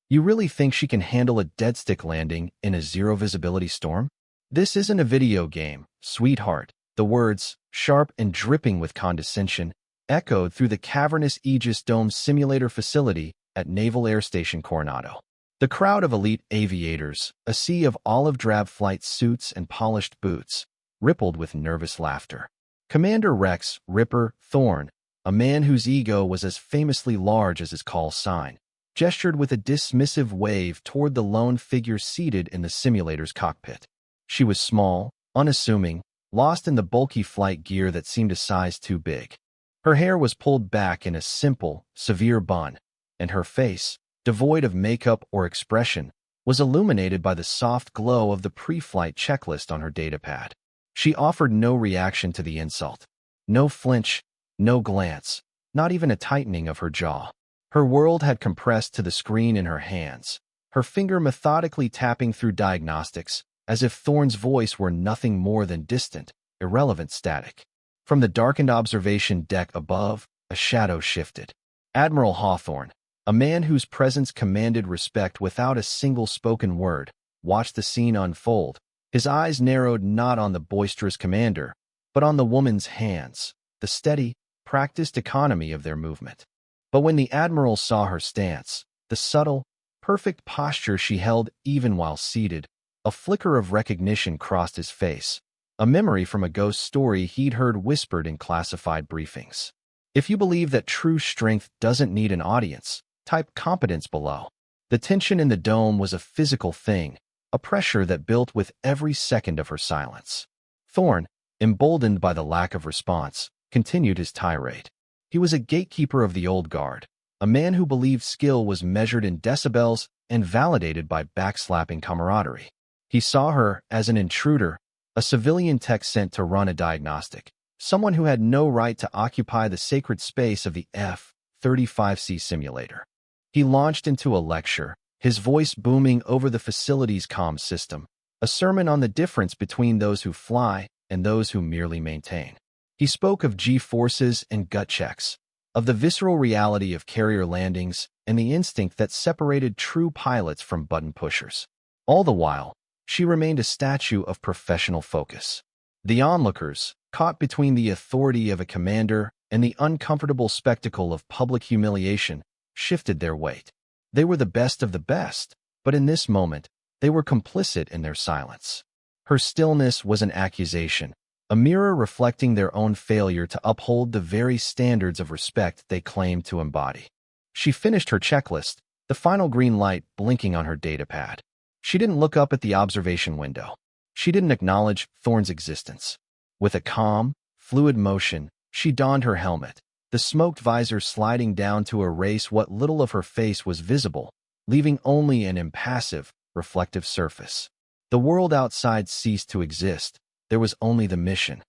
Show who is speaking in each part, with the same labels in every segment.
Speaker 1: You really think she can handle a deadstick landing in a zero-visibility storm? This isn't a video game, sweetheart. The words, sharp and dripping with condescension, echoed through the cavernous Aegis Dome simulator facility at Naval Air Station Coronado. The crowd of elite aviators, a sea of olive-drab flight suits and polished boots, rippled with nervous laughter. Commander Rex Ripper Thorne, a man whose ego was as famously large as his call sign, gestured with a dismissive wave toward the lone figure seated in the simulator's cockpit. She was small, unassuming, lost in the bulky flight gear that seemed a size too big. Her hair was pulled back in a simple, severe bun, and her face, devoid of makeup or expression, was illuminated by the soft glow of the pre-flight checklist on her datapad. She offered no reaction to the insult. No flinch, no glance, not even a tightening of her jaw. Her world had compressed to the screen in her hands, her finger methodically tapping through diagnostics, as if Thorne's voice were nothing more than distant, irrelevant static. From the darkened observation deck above, a shadow shifted. Admiral Hawthorne, a man whose presence commanded respect without a single spoken word, watched the scene unfold. His eyes narrowed not on the boisterous commander, but on the woman's hands, the steady, practiced economy of their movement. But when the admiral saw her stance, the subtle, perfect posture she held even while seated, a flicker of recognition crossed his face, a memory from a ghost story he'd heard whispered in classified briefings. If you believe that true strength doesn't need an audience, type competence below. The tension in the dome was a physical thing, a pressure that built with every second of her silence. Thorne, emboldened by the lack of response, continued his tirade. He was a gatekeeper of the old guard, a man who believed skill was measured in decibels and validated by backslapping camaraderie. He saw her as an intruder, a civilian tech sent to run a diagnostic, someone who had no right to occupy the sacred space of the F-35C simulator. He launched into a lecture, his voice booming over the facility's comm system, a sermon on the difference between those who fly and those who merely maintain. He spoke of G-forces and gut checks, of the visceral reality of carrier landings and the instinct that separated true pilots from button pushers. All the while, she remained a statue of professional focus. The onlookers, caught between the authority of a commander and the uncomfortable spectacle of public humiliation, shifted their weight. They were the best of the best, but in this moment, they were complicit in their silence. Her stillness was an accusation, a mirror reflecting their own failure to uphold the very standards of respect they claimed to embody. She finished her checklist, the final green light blinking on her datapad. She didn't look up at the observation window. She didn't acknowledge Thorne's existence. With a calm, fluid motion, she donned her helmet, the smoked visor sliding down to erase what little of her face was visible, leaving only an impassive, reflective surface. The world outside ceased to exist. There was only the mission.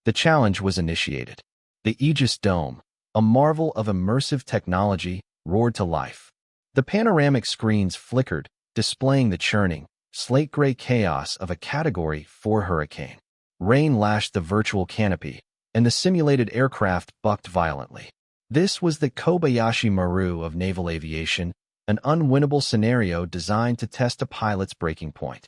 Speaker 1: The challenge was initiated. The Aegis Dome, a marvel of immersive technology, roared to life. The panoramic screens flickered, displaying the churning, slate-gray chaos of a Category 4 hurricane. Rain lashed the virtual canopy, and the simulated aircraft bucked violently. This was the Kobayashi Maru of naval aviation, an unwinnable scenario designed to test a pilot's breaking point.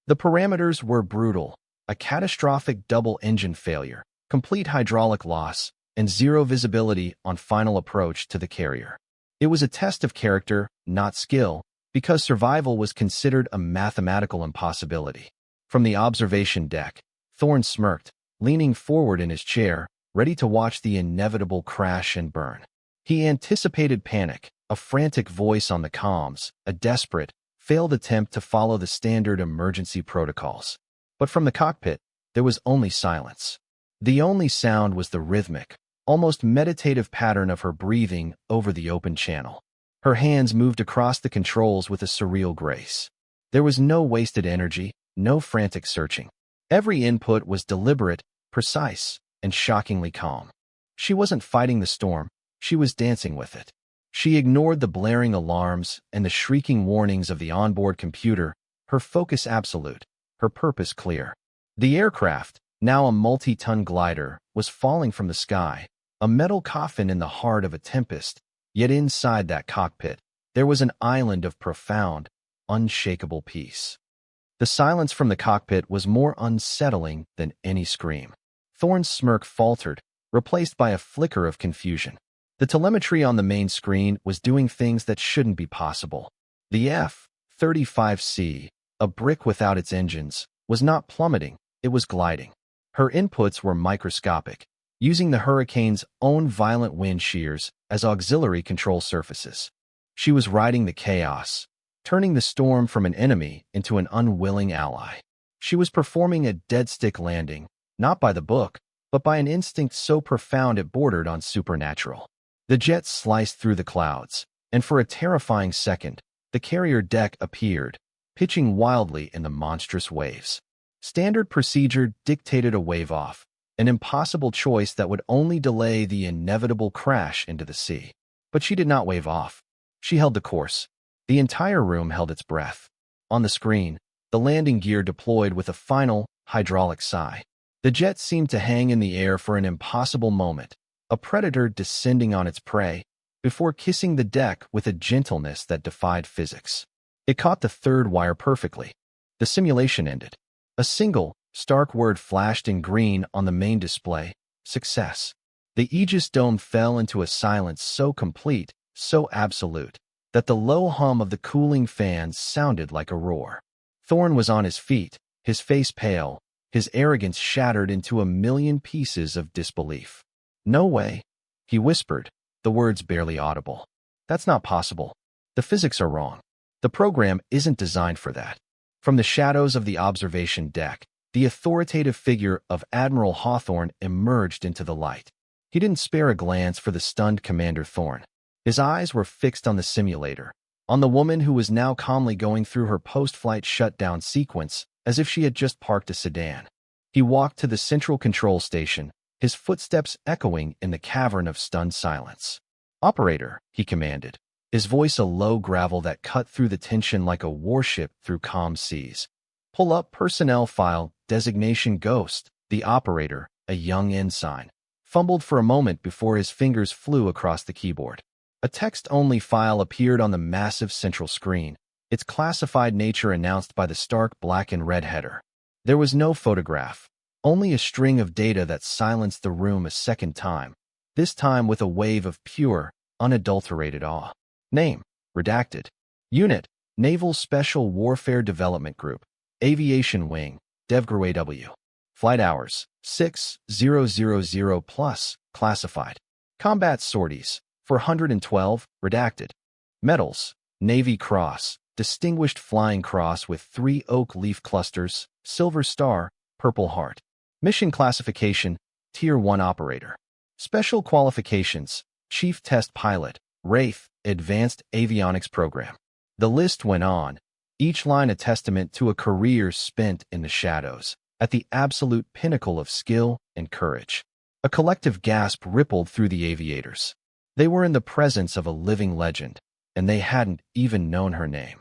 Speaker 1: The parameters were brutal: a catastrophic double-engine failure, complete hydraulic loss, and zero visibility on final approach to the carrier. It was a test of character, not skill, because survival was considered a mathematical impossibility. From the observation deck, Thorne smirked, leaning forward in his chair, ready to watch the inevitable crash and burn. He anticipated panic, a frantic voice on the comms, a desperate, failed attempt to follow the standard emergency protocols. But from the cockpit, there was only silence. The only sound was the rhythmic, almost meditative pattern of her breathing over the open channel. Her hands moved across the controls with a surreal grace. There was no wasted energy, no frantic searching. Every input was deliberate, precise, and shockingly calm. She wasn't fighting the storm, she was dancing with it. She ignored the blaring alarms and the shrieking warnings of the onboard computer, her focus absolute, her purpose clear. The aircraft, now a multi-ton glider, was falling from the sky, a metal coffin in the heart of a tempest, yet inside that cockpit, There was an island of profound, unshakable peace. The silence from the cockpit was more unsettling than any scream. Thorne's smirk faltered, replaced by a flicker of confusion. The telemetry on the main screen was doing things that shouldn't be possible. The F-35C, a brick without its engines, was not plummeting, it was gliding. Her inputs were microscopic, using the hurricane's own violent wind shears as auxiliary control surfaces. She was riding the chaos, turning the storm from an enemy into an unwilling ally. She was performing a dead-stick landing, not by the book, but by an instinct so profound it bordered on supernatural. The jet sliced through the clouds, and for a terrifying second, the carrier deck appeared, pitching wildly in the monstrous waves. Standard procedure dictated a wave-off, an impossible choice that would only delay the inevitable crash into the sea. But she did not wave off. She held the course. The entire room held its breath. On the screen, the landing gear deployed with a final, hydraulic sigh. The jet seemed to hang in the air for an impossible moment, a predator descending on its prey, before kissing the deck with a gentleness that defied physics. It caught the third wire perfectly. The simulation ended. A single, stark word flashed in green on the main display: success. The Aegis dome fell into a silence so complete, so absolute, that the low hum of the cooling fans sounded like a roar. Thorne was on his feet, his face pale, his arrogance shattered into a million pieces of disbelief. "No way," he whispered, the words barely audible. "That's not possible. The physics are wrong. The program isn't designed for that." From the shadows of the observation deck, the authoritative figure of Admiral Hawthorne emerged into the light. He didn't spare a glance for the stunned Commander Thorne. His eyes were fixed on the simulator, on the woman who was now calmly going through her post-flight shutdown sequence as if she had just parked a sedan. He walked to the central control station, his footsteps echoing in the cavern of stunned silence. "Operator," he commanded, his voice a low gravel that cut through the tension like a warship through calm seas. "Pull up personnel file, designation Ghost." The operator, a young ensign, fumbled for a moment before his fingers flew across the keyboard. A text-only file appeared on the massive central screen, its classified nature announced by the stark black and red header. There was no photograph, only a string of data that silenced the room a second time, this time with a wave of pure, unadulterated awe. Name: redacted. Unit: Naval Special Warfare Development Group, Aviation Wing, DevGru AW. Flight hours: 6000 plus, classified. Combat sorties: 412, redacted. Medals: Navy Cross, Distinguished Flying Cross with 3 oak leaf clusters, Silver Star, Purple Heart. Mission classification: Tier 1 operator. Special qualifications: Chief Test Pilot, Wraith, Advanced Avionics Program. The list went on, each line a testament to a career spent in the shadows, at the absolute pinnacle of skill and courage. A collective gasp rippled through the aviators. They were in the presence of a living legend, and they hadn't even known her name.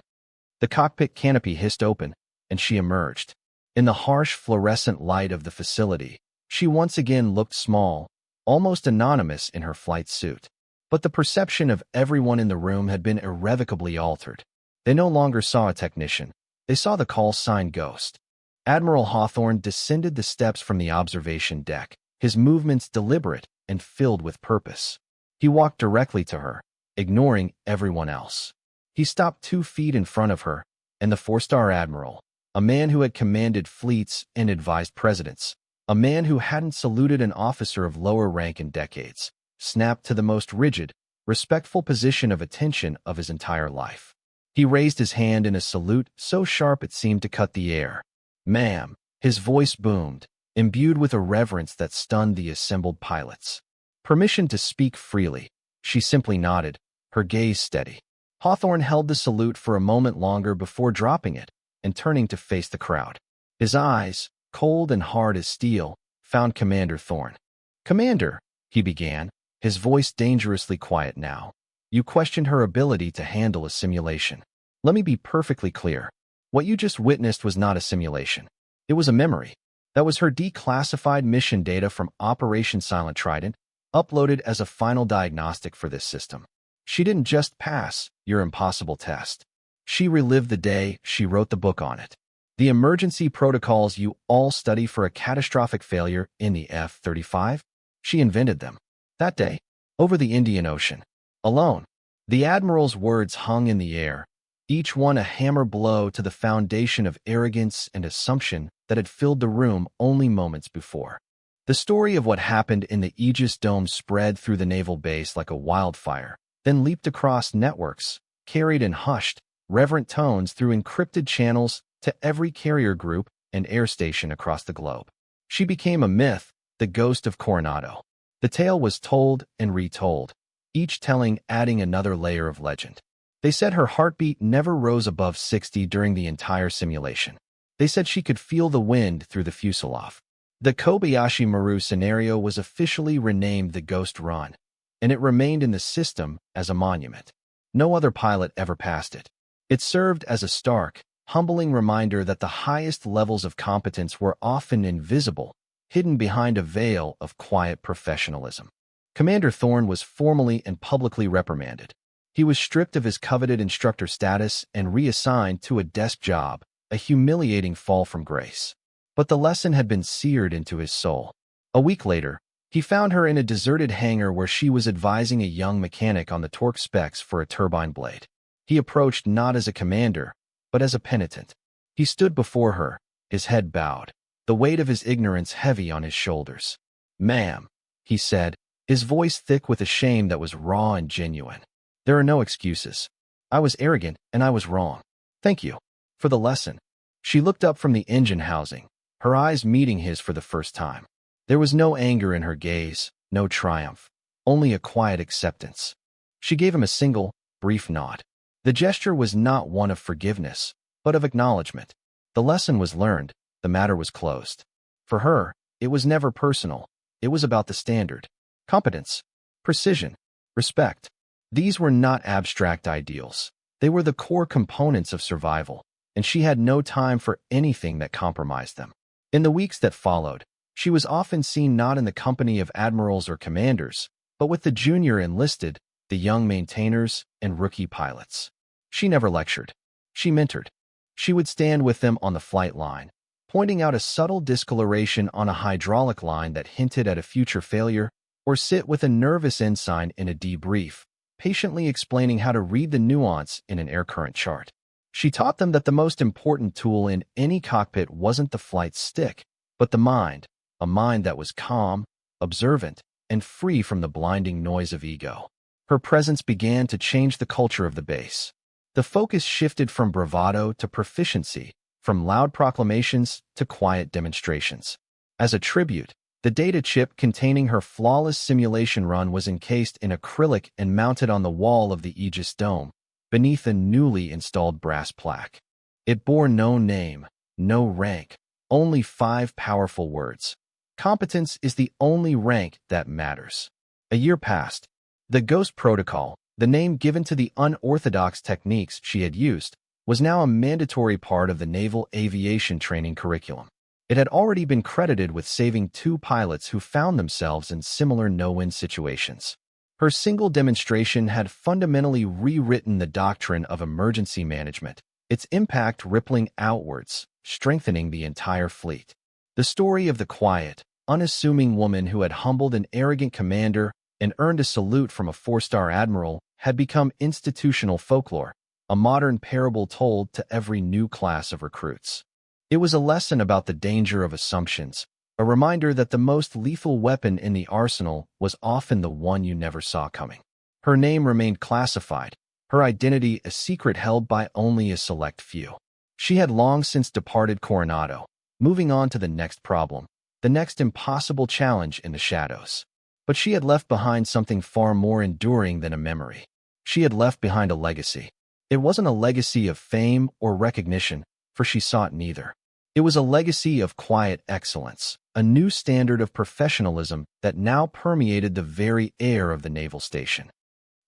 Speaker 1: The cockpit canopy hissed open, and she emerged. In the harsh fluorescent light of the facility, she once again looked small, almost anonymous in her flight suit. But the perception of everyone in the room had been irrevocably altered. They no longer saw a technician. They saw the call sign Ghost. Admiral Hawthorne descended the steps from the observation deck, his movements deliberate and filled with purpose. He walked directly to her, ignoring everyone else. He stopped 2 feet in front of her, and the 4-star admiral, a man who had commanded fleets and advised presidents, a man who hadn't saluted an officer of lower rank in decades, snapped to the most rigid, respectful position of attention of his entire life. He raised his hand in a salute so sharp it seemed to cut the air. "Ma'am," his voice boomed, imbued with a reverence that stunned the assembled pilots. "Permission to speak freely." She simply nodded, her gaze steady. Hawthorne held the salute for a moment longer before dropping it and turning to face the crowd. His eyes, cold and hard as steel, found Commander Thorne. "Commander," he began, his voice dangerously quiet now. "You questioned her ability to handle a simulation. Let me be perfectly clear. What you just witnessed was not a simulation. It was a memory. That was her declassified mission data from Operation Silent Trident, uploaded as a final diagnostic for this system. She didn't just pass your impossible test. She relived the day she wrote the book on it. The emergency protocols you all study for a catastrophic failure in the F-35? She invented them. That day, over the Indian Ocean, alone, the admiral's words hung in the air, each one a hammer blow to the foundation of arrogance and assumption that had filled the room only moments before. The story of what happened in the Aegis Dome spread through the naval base like a wildfire, then leaped across networks, carried in hushed, reverent tones through encrypted channels to every carrier group and air station across the globe. She became a myth, the ghost of Coronado. The tale was told and retold, each telling adding another layer of legend. They said her heartbeat never rose above 60 during the entire simulation. They said she could feel the wind through the fuselage. The Kobayashi Maru scenario was officially renamed the Ghost Run, and it remained in the system as a monument. No other pilot ever passed it. It served as a stark, humbling reminder that the highest levels of competence were often invisible, hidden behind a veil of quiet professionalism. Commander Thorne was formally and publicly reprimanded. He was stripped of his coveted instructor status and reassigned to a desk job, a humiliating fall from grace. But the lesson had been seared into his soul. A week later, he found her in a deserted hangar where she was advising a young mechanic on the torque specs for a turbine blade. He approached not as a commander, but as a penitent. He stood before her, his head bowed, the weight of his ignorance heavy on his shoulders. "Ma'am," he said, his voice thick with a shame that was raw and genuine. "There are no excuses. I was arrogant and I was wrong. Thank you for the lesson." She looked up from the engine housing, her eyes meeting his for the first time. There was no anger in her gaze, no triumph, only a quiet acceptance. She gave him a single, brief nod. The gesture was not one of forgiveness, but of acknowledgement. The lesson was learned, the matter was closed. For her, it was never personal. It was about the standard. Competence, precision, respect. These were not abstract ideals. They were the core components of survival, and she had no time for anything that compromised them. In the weeks that followed, she was often seen not in the company of admirals or commanders, but with the junior enlisted, the young maintainers, and rookie pilots. She never lectured. She mentored. She would stand with them on the flight line, pointing out a subtle discoloration on a hydraulic line that hinted at a future failure, or sit with a nervous ensign in a debrief, patiently explaining how to read the nuance in an air current chart. She taught them that the most important tool in any cockpit wasn't the flight stick, but the mind, a mind that was calm, observant, and free from the blinding noise of ego. Her presence began to change the culture of the base. The focus shifted from bravado to proficiency, from loud proclamations to quiet demonstrations. As a tribute, the data chip containing her flawless simulation run was encased in acrylic and mounted on the wall of the Aegis Dome, beneath a newly installed brass plaque. It bore no name, no rank, only 5 powerful words. Competence is the only rank that matters. A year passed. The Ghost Protocol, the name given to the unorthodox techniques she had used, was now a mandatory part of the naval aviation training curriculum. It had already been credited with saving 2 pilots who found themselves in similar no-win situations. Her single demonstration had fundamentally rewritten the doctrine of emergency management, its impact rippling outwards, strengthening the entire fleet. The story of the quiet, unassuming woman who had humbled an arrogant commander and earned a salute from a 4-star admiral had become institutional folklore, a modern parable told to every new class of recruits. It was a lesson about the danger of assumptions, a reminder that the most lethal weapon in the arsenal was often the one you never saw coming. Her name remained classified, her identity a secret held by only a select few. She had long since departed Coronado, moving on to the next problem, the next impossible challenge in the shadows. But she had left behind something far more enduring than a memory. She had left behind a legacy. It wasn't a legacy of fame or recognition, for she sought neither. It was a legacy of quiet excellence, a new standard of professionalism that now permeated the very air of the naval station.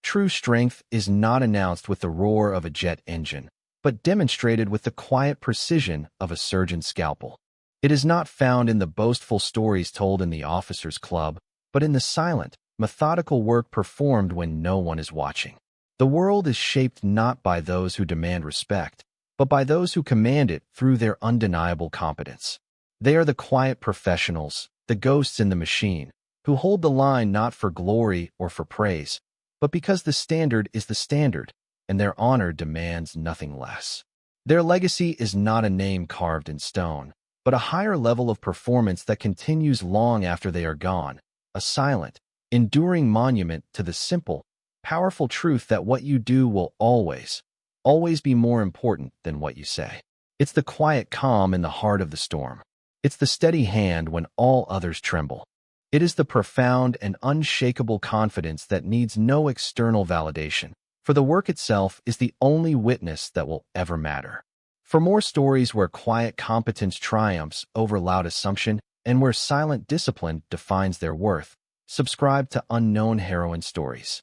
Speaker 1: True strength is not announced with the roar of a jet engine, but demonstrated with the quiet precision of a surgeon's scalpel. It is not found in the boastful stories told in the officers' club, but in the silent, methodical work performed when no one is watching. The world is shaped not by those who demand respect, but by those who command it through their undeniable competence. They are the quiet professionals, the ghosts in the machine, who hold the line not for glory or for praise, but because the standard is the standard, and their honor demands nothing less. Their legacy is not a name carved in stone, but a higher level of performance that continues long after they are gone, a silent, enduring monument to the simple, powerful truth that what you do will always be more important than what you say. It's the quiet calm in the heart of the storm. It's the steady hand when all others tremble. It is the profound and unshakable confidence that needs no external validation, for the work itself is the only witness that will ever matter. For more stories where quiet competence triumphs over loud assumption and where silent discipline defines their worth, subscribe to Unknown Heroine Stories.